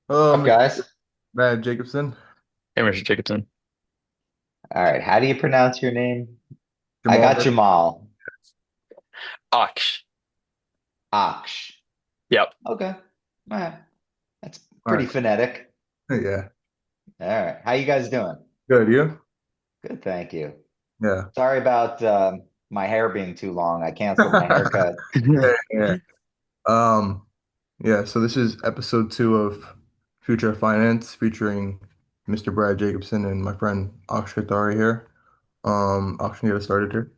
Oh, Up, guys? Brad Jacobson, Hey, Mr. Jacobson. All right. How do you pronounce your name? I Jamal. got Jamal. Aksh. Aksh. Yep. Okay. All right. That's All pretty right. phonetic. Yeah. All right. How you guys doing? Good. You? Good, thank you. Yeah. Sorry about my hair being too long. I canceled my haircut. Yeah. Yeah. Um, yeah. So this is episode 2 of Future of Finance featuring Mr. Brad Jacobson and my friend Aksh Kothari here. Aksh, can you get us started here?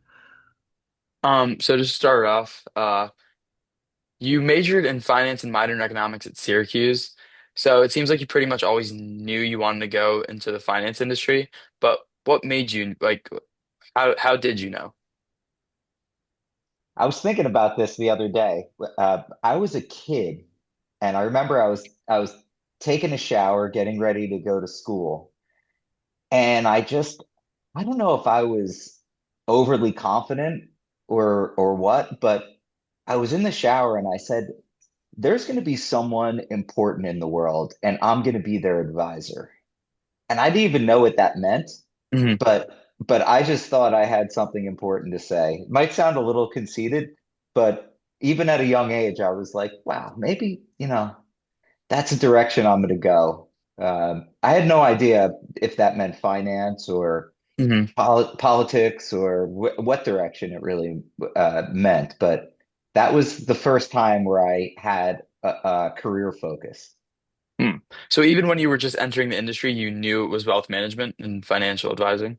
So to start off, you majored in finance and minored in economics at Syracuse. So it seems like you pretty much always knew you wanted to go into the finance industry, but what made you like how did you know? I was thinking about this the other day. I was a kid, and I remember I was taking a shower, getting ready to go to school, and I don't know if I was overly confident or what, but I was in the shower and I said, there's going to be someone important in the world and I'm going to be their advisor. And I didn't even know what that meant, Mhm. but but I just thought I had something important to say. It might sound a little conceited, but even at a young age, I was like, wow, maybe, that's a direction I'm going to go. I had no idea if that meant finance or Mhm. politics or what direction it really meant, but that was the first time where I had a career focus. Hmm. So even when you were just entering the industry, you knew it was wealth management and financial advising?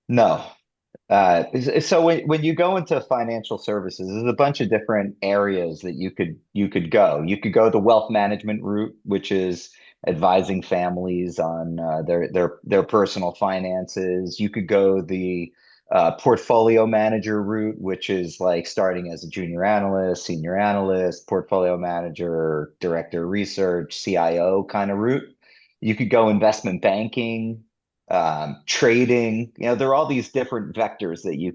No. So when you go into financial services, there's a bunch of different areas that you could go. You could go the wealth management route, which is advising families on their personal finances. You could go the portfolio manager route, which is like starting as a junior analyst, senior analyst, portfolio manager, director of research, CIO kind of route. You could go investment banking, trading. There are all these different vectors that you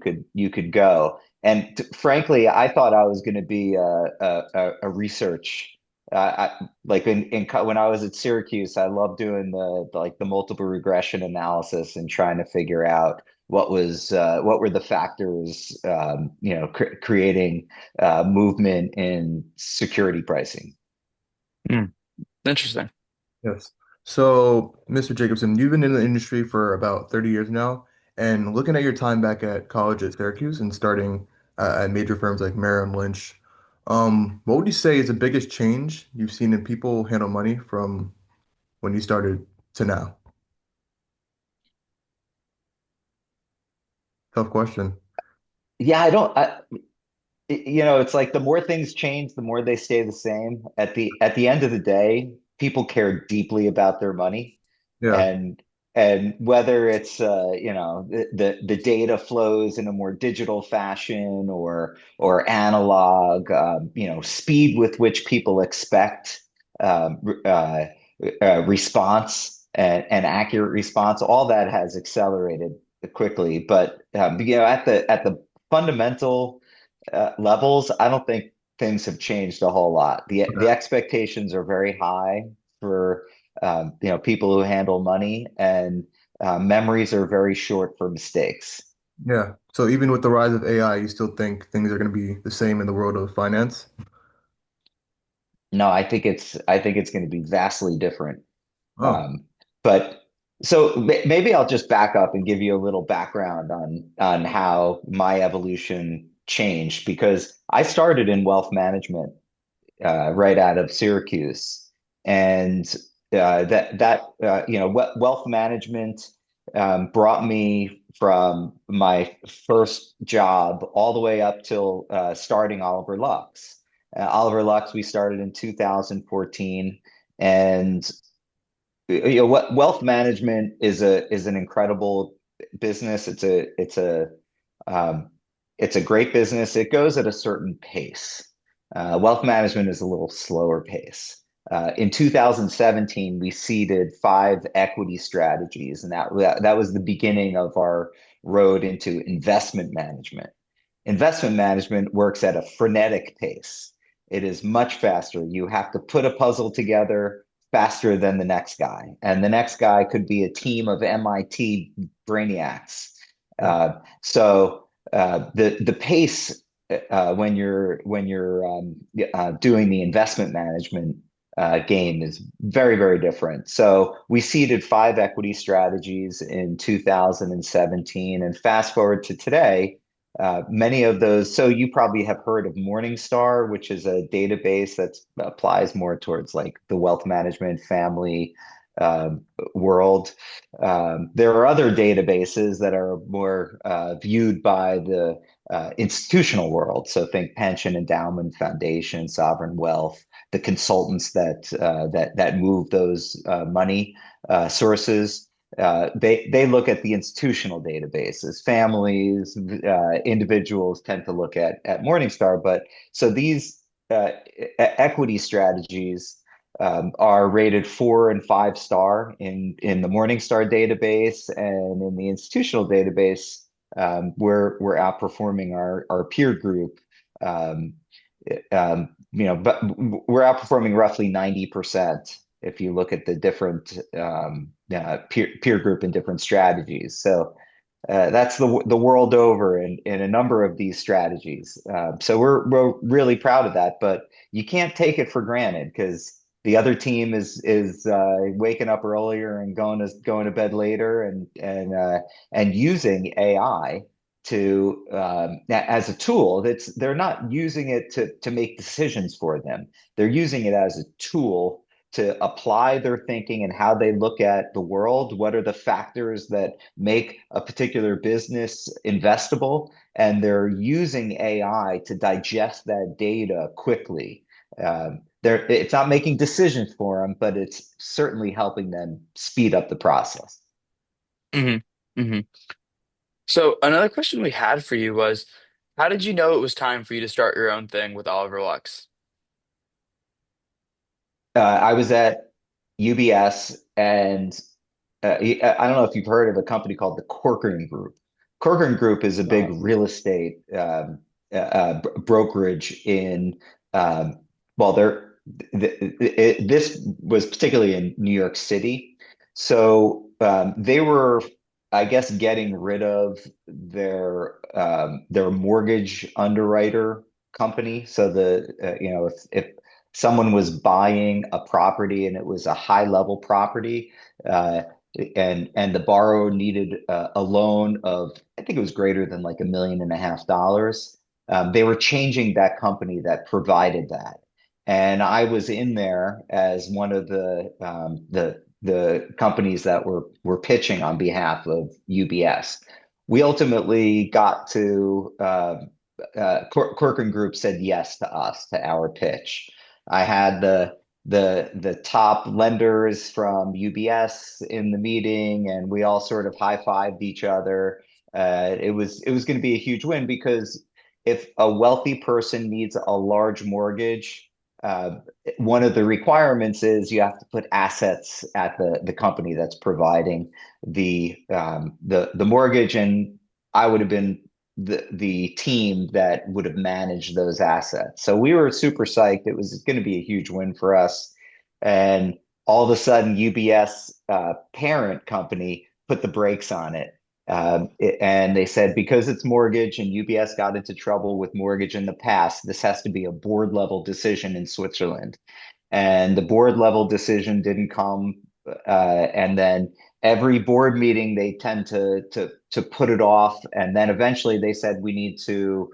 could go. And frankly, I thought I was going to be a research. Like when I was at Syracuse, I loved doing the multiple regression analysis and trying to figure out what were the factors creating movement in security pricing. Hmm. Interesting. Yes. So, Mr. Jacobson, you've been in the industry for about 30 years now, and looking at your time back at college at Syracuse and starting at major firms like Merrill Lynch, what would you say is the biggest change you've seen in people handle money from when you started to now? Tough question. Yeah, it's like the more things change, the more they stay the same. At the end of the day, people care deeply about their money, Yeah. and and whether it's the data flows in a more digital fashion or analog, speed with which people expect um, uh, response and accurate response, all that has accelerated quickly. But at the fundamental levels, I don't think things have changed a whole lot. The Okay. expectations are very high for people who handle money, and memories are very short for mistakes. Yeah. So even with the rise of AI, you still think things are going to be the same in the world of finance? No, I think it's going to be vastly different. Oh, Um, but so maybe I'll just back up and give you a little background on how my evolution changed because I started in wealth management right out of Syracuse, and wealth management brought me from my first job all the way up till starting Oliver Luxxe. Oliver Luxxe, we started in 2014, and what wealth management is an incredible business. Um, it's a great business. It goes at a certain pace. Wealth management is a little slower pace. In 2017, we seeded 5 equity strategies, and that was the beginning of our road into investment management. Investment management works at a frenetic pace. It is much faster. You have to put a puzzle together faster than the next guy, and the next guy could be a team of MIT brainiacs. Yeah. The pace when you're doing the investment management game is very, very different. So we seeded five equity strategies in 2017, and fast forward to today, many of those. So you probably have heard of Morningstar, which is a database that applies more towards like the wealth management family um, world. There are other databases that are more viewed by the institutional world. So think pension, endowment, foundation, sovereign wealth, the consultants that move those money sources. They look at the institutional databases. Families, individuals tend to look at Morningstar. But so these equity strategies are rated 4 and 5 star in the Morningstar database, and in the institutional database, we're outperforming our peer group. Um, but we're outperforming roughly 90% if you look at the different peer group and different strategies. So that's the world over in a number of these strategies. So we're really proud of that, but you can't take it for granted because the other team is waking up earlier and going to bed later and using AI to as a tool. They're not using it to make decisions for them. They're using it as a tool to apply their thinking and how they look at the world. What are the factors that make a particular business investable? And they're using AI to digest that data quickly. It's not making decisions for them, but it's certainly helping them speed up the process. hmm hmm So another question we had for you was, how did you know it was time for you to start your own thing with Oliver Lux? I was at UBS, and I don't know if you've heard of a company called the Corcoran Group. Corcoran Group is a big No. real estate brokerage in, um, well, this was particularly in New York City. So they were, I guess, getting rid of their mortgage underwriter company. So if someone was buying a property and it was a high level property, uh, and the borrower needed a loan of, I think it was greater than like $1.5 million. They were changing that company that provided that, and I was in there as one of the companies that were pitching on behalf of UBS. We ultimately got to Corcoran Group said yes to us, to our pitch. I had the top lenders from UBS in the meeting, and we all sort of high-fived each other. It was going to be a huge win because if a wealthy person needs a large mortgage, uh, one of the requirements is you have to put assets at the company that's providing the mortgage, and I would have been the team that would have managed those assets. So we were super psyched. It was going to be a huge win for us. And all of a sudden, UBS parent company put the brakes on it. And they said, because it's mortgage and UBS got into trouble with mortgage in the past, this has to be a board level decision in Switzerland. And the board level decision didn't come. And then every board meeting they tend to put it off, and then eventually they said we need to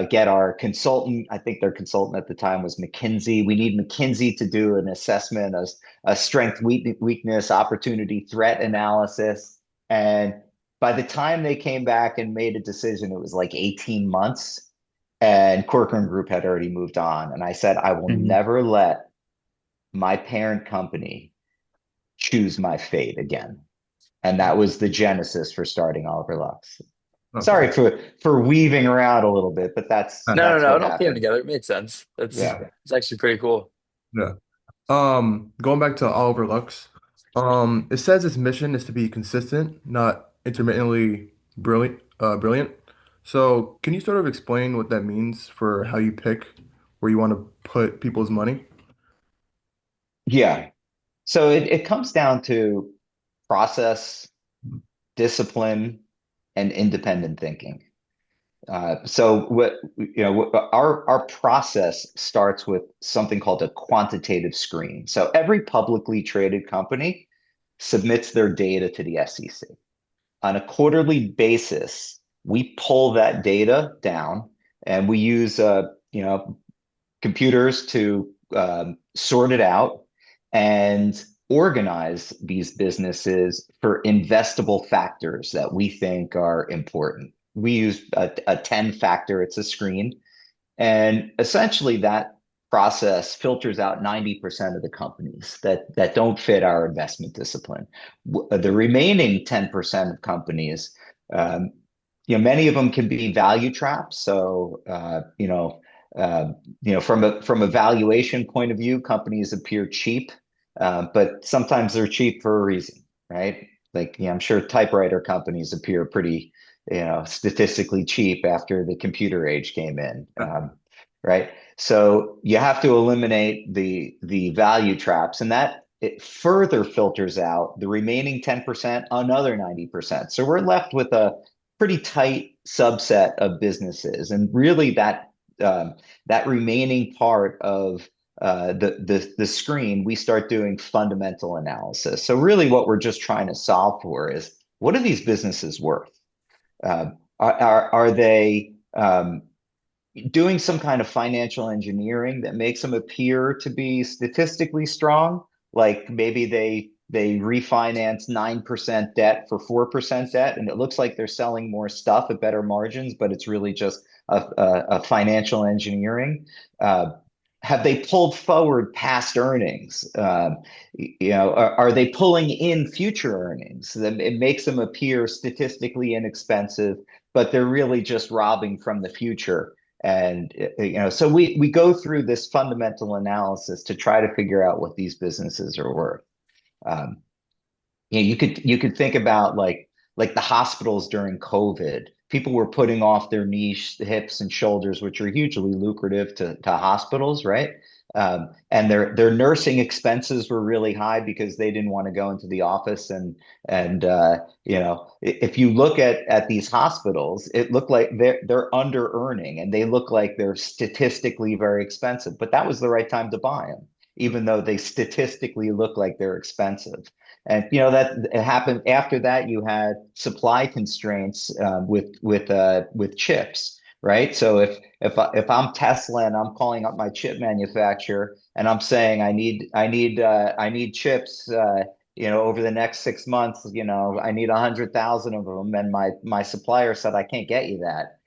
get our consultant. I think their consultant at the time was McKinsey. We need McKinsey to do an assessment, a strength, weakness, opportunity, threat analysis. And by the time they came back and made a decision, it was like 18 months, and Corcoran Group had already moved on. And I said, I will hmm never let my parent company choose my fate again. And that was the genesis for starting Oliver Lux. Okay. Sorry for weaving around a little bit, but that's No, no, that's no, what it all came happened. together. It made sense. Yeah. It's actually pretty cool. Yeah. Going back to Oliver Lux, it says its mission is to be consistent, not intermittently brilliant. So, can you sort of explain what that means for how you pick where you want to put people's money? Yeah. So it comes down to process, discipline, and independent thinking. So what our process starts with something called a quantitative screen. So every publicly traded company submits their data to the SEC. On a quarterly basis, we pull that data down and we use computers to sort it out and organize these businesses for investable factors that we think are important. We use a 10 factor, it's a screen. And essentially, that process filters out 90% of the companies that don't fit our investment discipline. The remaining 10% of companies, um, many of them can be value traps. So, from a valuation point of view, companies appear cheap, but sometimes they're cheap for a reason, right? Like, I'm sure typewriter companies appear pretty, statistically cheap after the computer age came in, right? So you have to eliminate the value traps, and that it further filters out the remaining 10%, another 90%. So we're left with a pretty tight subset of businesses, and really that remaining part of the screen, we start doing fundamental analysis. So really, what we're just trying to solve for is what are these businesses worth? Are they doing some kind of financial engineering that makes them appear to be statistically strong? Like maybe they refinance 9% debt for 4% debt, and it looks like they're selling more stuff at better margins, but it's really just a financial engineering. Uh, have they pulled forward past earnings? Are they pulling in future earnings? It makes them appear statistically inexpensive, but they're really just robbing from the future. And so we go through this fundamental analysis to try to figure out what these businesses are worth. Um, you could think about like the hospitals during COVID. People were putting off their knees, hips, and shoulders, which are hugely lucrative to hospitals, right? And their nursing expenses were really high because they didn't want to go into the office and if you look at these hospitals, it looked like they're under earning and they look like they're statistically very expensive. But that was the right time to buy them, even though they statistically look like they're expensive. And that it happened after that. You had supply constraints with chips, right? So if I'm Tesla and I'm calling up my chip manufacturer and I'm saying I need chips, over the next 6 months, I need 100,000 of them, and my supplier said I can't get you that.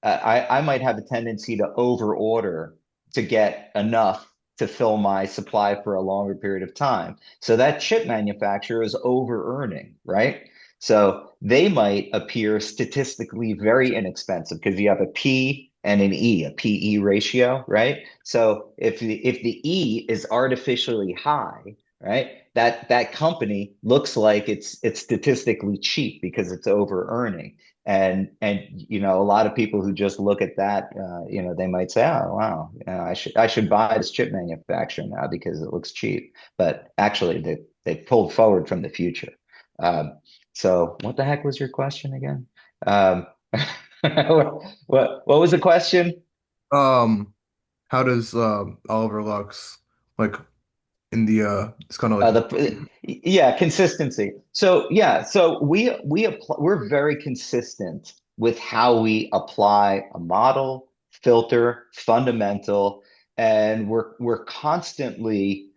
I might have a tendency to over order to get enough to fill my supply for a longer period of time. So that chip manufacturer is over earning, right? So they might appear statistically very inexpensive because you have a P and an E, a PE ratio, right? So if the E is artificially high, right, that company looks like it's statistically cheap because it's over earning. And a lot of people who just look at that, they might say, "Oh, wow, I should buy this chip manufacturer now because it looks cheap." But actually, they pulled forward from the future. Um, so, what the heck was your question again? Um, what was the question? Um, how does Oliver Lux like in the it's kind of like Yeah, consistency. So yeah, so we're very consistent with how we apply a model, filter, fundamental, and we're constantly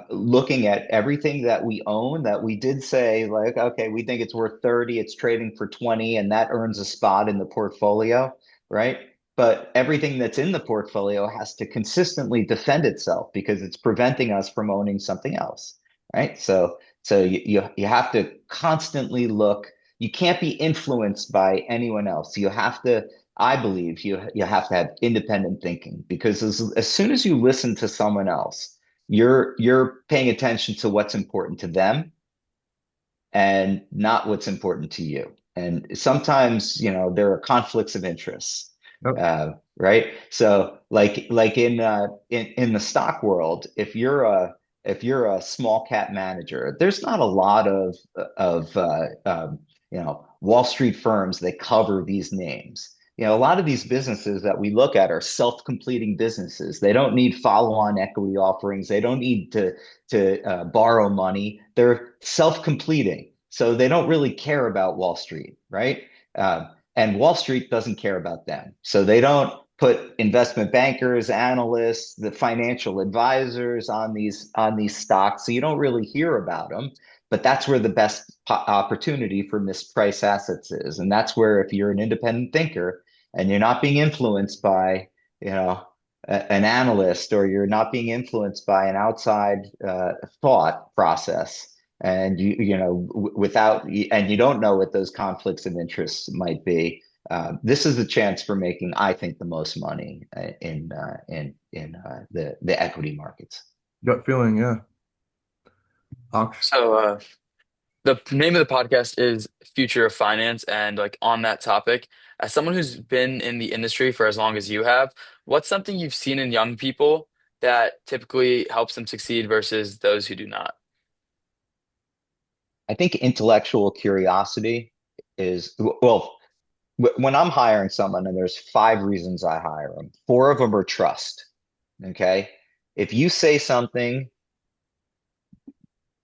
looking at everything that we own that we did say like, okay, we think it's worth 30, it's trading for 20, and that earns a spot in the portfolio, right? But everything that's in the portfolio has to consistently defend itself because it's preventing us from owning something else, right? So you have to constantly look. You can't be influenced by anyone else. You have to, I believe, you have to have independent thinking because as soon as you listen to someone else, you're paying attention to what's important to them and not what's important to you. And sometimes, there are conflicts of interest. Yep. Right? So like in the stock world, if you're a small cap manager, there's not a lot of Wall Street firms that cover these names. A lot of these businesses that we look at are self-completing businesses. They don't need follow-on equity offerings. They don't need to borrow money. They're self-completing, so they don't really care about Wall Street, right? Uh, and Wall Street doesn't care about them. So they don't put investment bankers, analysts, the financial advisors on these stocks. So you don't really hear about them. But that's where the best opportunity for mispriced assets is. And that's where if you're an independent thinker and you're not being influenced by, you know, an analyst, or you're not being influenced by an outside thought process, and without, and you don't know what those conflicts of interest might be, this is the chance for making, I think, the most money in the equity markets. Gut feeling, yeah. Aksh. So, the name of the podcast is Future of Finance, and like on that topic, as someone who's been in the industry for as long as you have, what's something you've seen in young people that typically helps them succeed versus those who do not? I think intellectual curiosity is, well, when I'm hiring someone, and there's 5 reasons I hire them, 4 of them are trust. Okay. If you say something,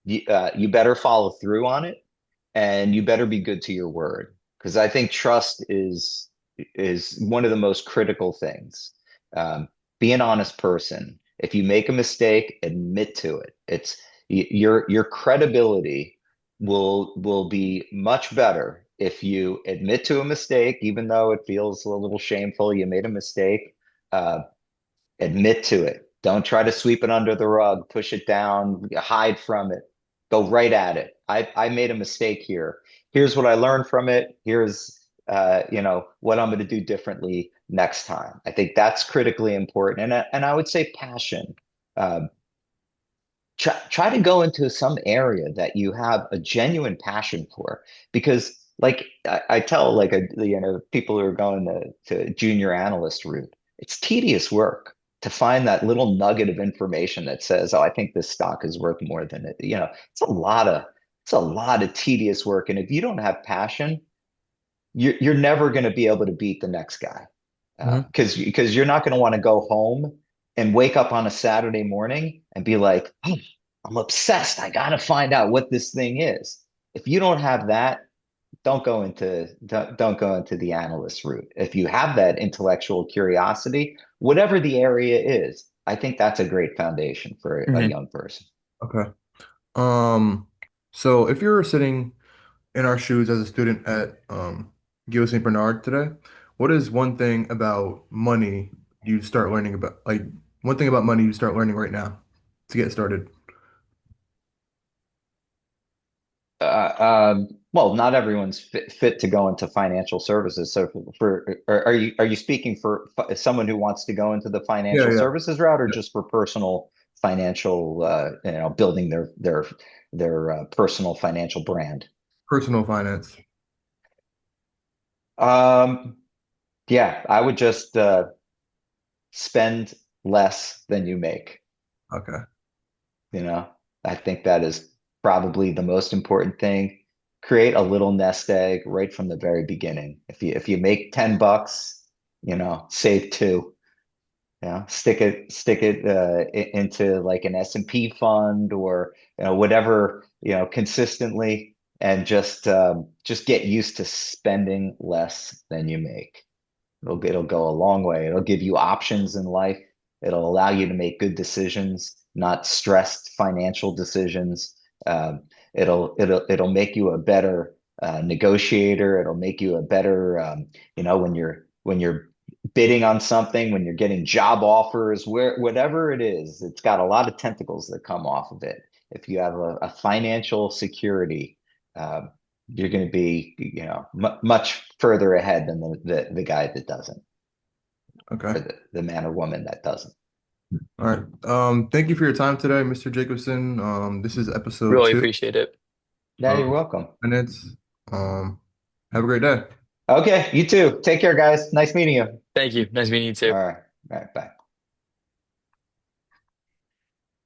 you better follow through on it, and you better be good to your word, because I think trust is one of the most critical things. Um, be an honest person. If you make a mistake, admit to it. Your credibility will be much better if you admit to a mistake, even though it feels a little shameful. You made a mistake. Uh, Admit to it. Don't try to sweep it under the rug, push it down, hide from it. Go right at it. I made a mistake here. Here's what I learned from it. Here's what I'm going to do differently next time. I think that's critically important. And I would say passion. Uh, try to go into some area that you have a genuine passion for, because like I tell, like, people who are going to junior analyst route, it's tedious work to find that little nugget of information that says, oh, I think this stock is worth more than it. It's a lot of tedious work, and if you don't have passion, you're never going to be able to beat the next guy, Hmm. because you're not going to want to go home and wake up on a Saturday morning and be like, oh, I'm obsessed. I got to find out what this thing is. If you don't have that, don't go into the analyst route. If you have that intellectual curiosity, whatever the area is, I think that's a great foundation for a Hmm. young person. Okay. Um, so if you're sitting in our shoes as a student at Guillaume St. Bernard today, what is one thing about money you start learning about? Like one thing about money you start learning right now to get started? Well, not everyone's fit to go into financial services. So, are you speaking for someone who wants to go into the Yeah, financial yeah, services route, or yeah. just for personal financial, building their personal financial brand? Personal finance. Um, yeah, I would just spend less than you make. Okay. You know, I think that is probably the most important thing. Create a little nest egg right from the very beginning. If you make $10, save two. Stick it into like an S&P fund, or whatever, consistently, and just get used to spending less than you make. It'll go a long way. It'll give you options in life. It'll allow you to make good decisions, not stressed financial decisions. It'll make you a better negotiator. It'll make you a better, when you're bidding on something, when you're getting job offers, whatever it is. It's got a lot of tentacles that come off of it. If you have a financial security, uh, you're going to be, much further ahead than the guy that doesn't, or Okay. the man or woman that doesn't. All right. Thank you for your time today, Mr. Jacobson. This is episode Really 2. appreciate it. Yeah, you're Um, welcome. Minutes. Um, have a great day. Okay, you too. Take care, guys. Nice meeting you. Thank you. Nice meeting you All too. right. All right. Bye.